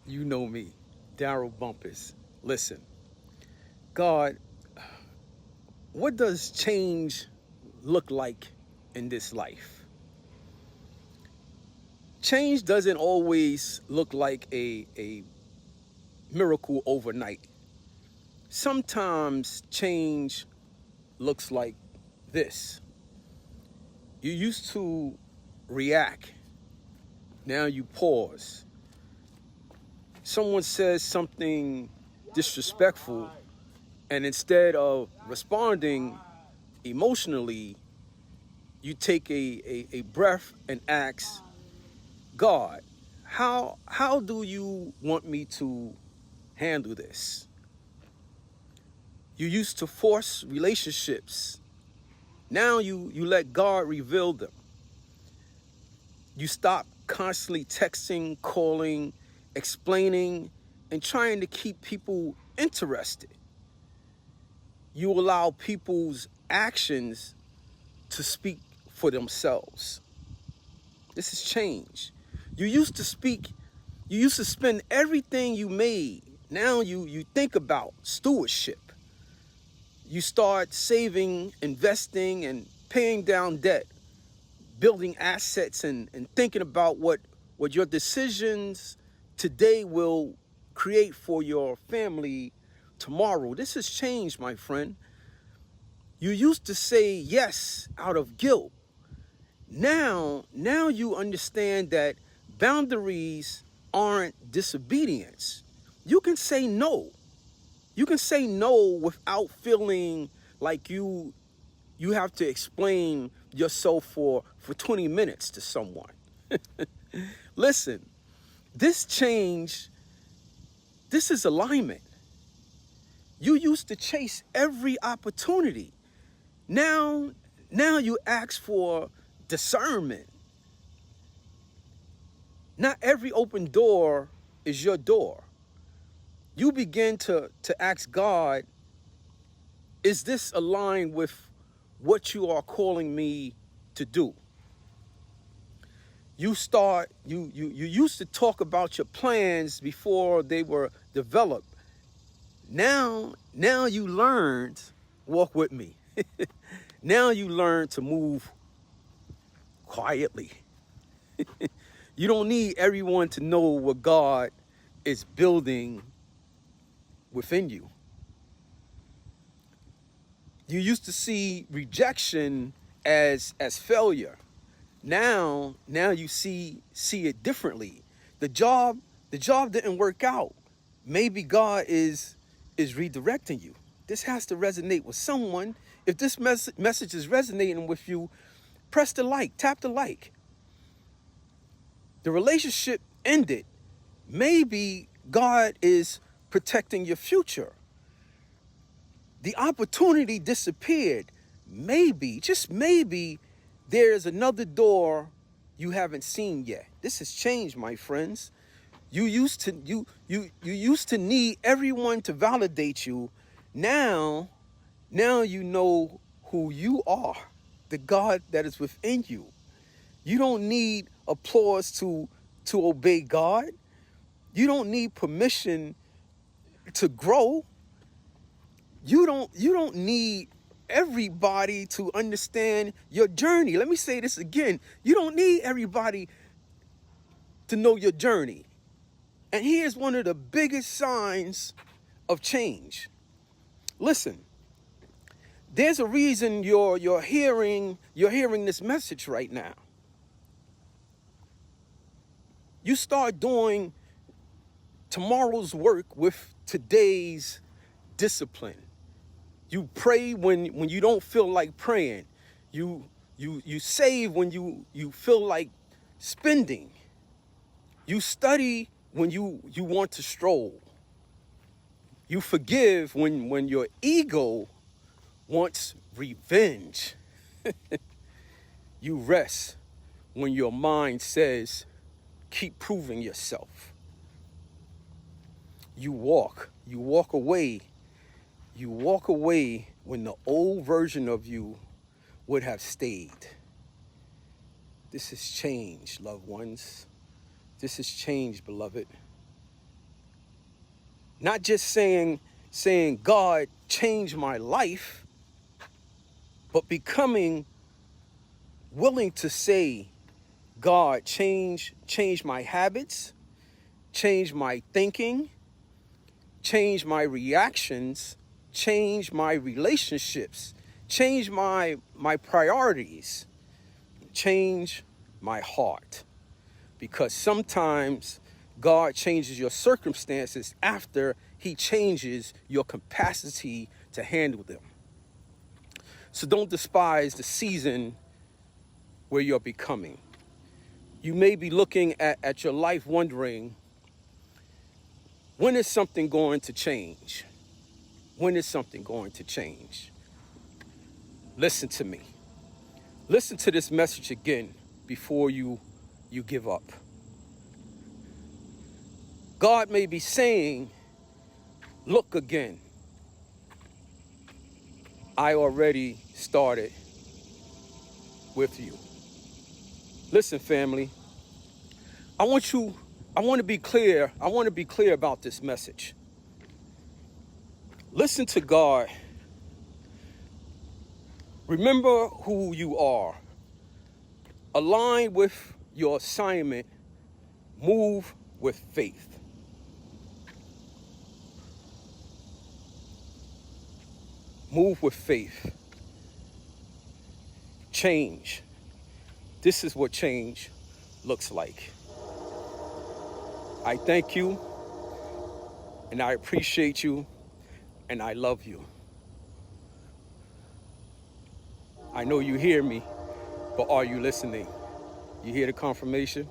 You know me, Daryl Bumpus. Listen, God, what does change look like in this life? Change doesn't always look like a miracle overnight. Sometimes change looks like this. You used to react, now you pause. Someone says something disrespectful, and instead of responding emotionally, you take a breath and ask God, how do you want me to handle this? You used to force relationships. Now you let God reveal them. You stop constantly texting, calling, explaining, and trying to keep people interested. You allow people's actions to speak for themselves. This is change. You used to speak, you used to spend everything you made. Now you think about stewardship. You start saving, investing, and paying down debt, building assets, and thinking about what your decisions today will create for your family tomorrow. This has changed, my friend. You used to say yes out of guilt. Now you understand that boundaries aren't disobedience. You can say no. You can say no without feeling like you have to explain yourself for 20 minutes to someone. Listen, this change, this is alignment. You used to chase every opportunity. Now, now you ask for discernment. Not every open door is your door. You begin to ask God, is this aligned with what you are calling me to do? You used to talk about your plans before they were developed. Now you learned, walk with me. Now you learn to move quietly. You don't need everyone to know what God is building within you. You used to see rejection as failure. Now you see it differently. The job didn't work out. Maybe God is redirecting you. This has to resonate with someone. If this message is resonating with you, press the like, tap the like. The relationship ended. Maybe God is protecting your future. The opportunity disappeared. Maybe, just maybe, there's another door you haven't seen yet. This has changed, my friends. You used to need everyone to validate you. Now, now you know who you are, the God that is within you. You don't need applause to obey God. You don't need permission to grow. You don't need everybody to understand your journey. Let me say this again. You don't need everybody to know your journey. And here's one of the biggest signs of change. Listen, there's a reason you're hearing this message right now. You start doing tomorrow's work with today's discipline. You pray when you don't feel like praying. You save when you feel like spending. You study when you want to stroll. You forgive when your ego wants revenge. You rest when your mind says, keep proving yourself. You walk away. You walk away when the old version of you would have stayed. This has changed, loved ones. This has changed, beloved. Not just saying God changed my life, but becoming willing to say, God change my habits, change my thinking, change my reactions, change my relationships, change my priorities, change my heart. Because sometimes God changes your circumstances after he changes your capacity to handle them. So don't despise the season where you're becoming. You may be looking at your life wondering, when is something going to change? When is something going to change? Listen to me. Listen to this message again before you give up. God may be saying, look again. I already started with you. Listen, family. I want to be clear about this message. Listen to God. Remember who you are. Align with your assignment. Move with faith. Move with faith. Change. This is what change looks like. I thank you, and I appreciate you, and I love you. I know you hear me, but are you listening? You hear the confirmation?